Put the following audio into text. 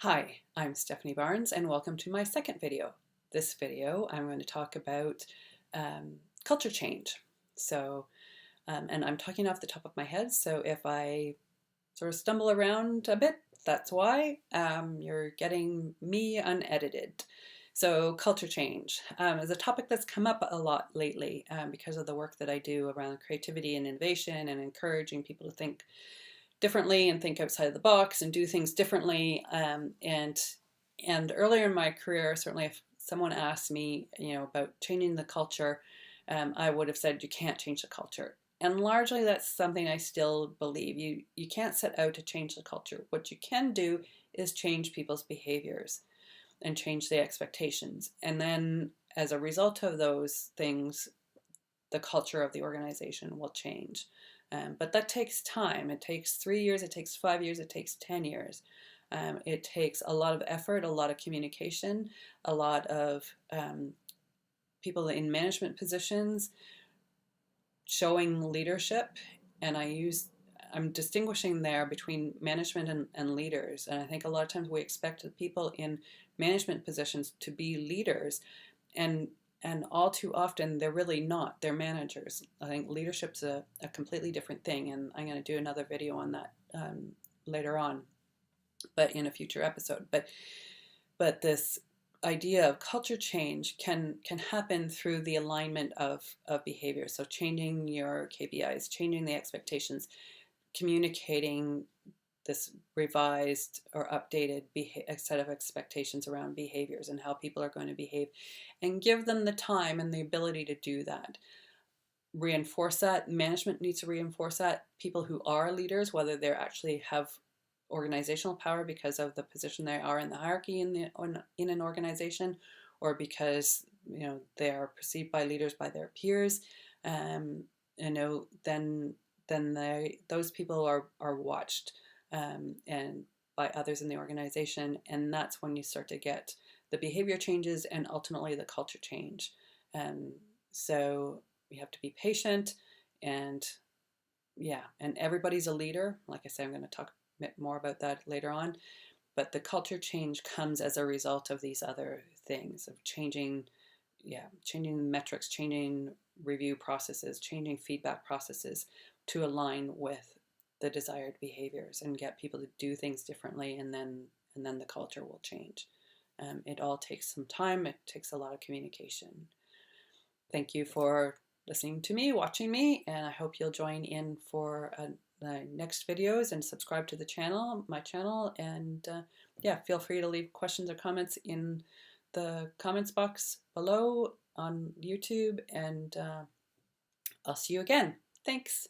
Hi, I'm Stephanie Barnes and welcome to my second video. This video I'm going to talk about culture change. And I'm talking off the top of my head, so if I sort of stumble around a bit, that's why. You're getting me unedited. So culture change is a topic that's come up a lot lately because of the work that I do around creativity and innovation and encouraging people to think differently and think outside of the box and do things differently. And earlier in my career, certainly if someone asked me, about changing the culture, I would have said you can't change the culture. And largely that's something I still believe. You can't set out to change the culture. What you can do is change people's behaviors and change the expectations. And then as a result of those things, the culture of the organization will change. But that takes time. It takes 3 years, it takes 5 years, it takes 10 years. It takes a lot of effort, a lot of communication, a lot of people in management positions showing leadership. And I'm distinguishing there between management and leaders. And I think a lot of times we expect the people in management positions to be leaders. And all too often they're really not. They're managers. I think leadership's a completely different thing, and I'm going to do another video on that later on, but in a future episode. But this idea of culture change can happen through the alignment of behavior. So changing your KPIs, changing the expectations, communicating this revised or updated set of expectations around behaviors and how people are going to behave, and give them the time and the ability to do that. Reinforce that. Management needs to reinforce that. People who are leaders, whether they actually have organizational power because of the position they are in the hierarchy in an organization, or because they are perceived by leaders by their peers, then those people are watched and by others in the organization, and that's when you start to get the behavior changes and ultimately the culture change. So we have to be patient, and everybody's a leader. Like I say, I'm going to talk a bit more about that later on, but the culture change comes as a result of these other things, of changing metrics, changing review processes, changing feedback processes to align with the desired behaviors and get people to do things differently, and then the culture will change. It all takes some time. It takes a lot of communication. Thank you for listening to me, watching me, and I hope you'll join in for the next videos and subscribe to my channel, and feel free to leave questions or comments in the comments box below on YouTube, and I'll see you again. Thanks.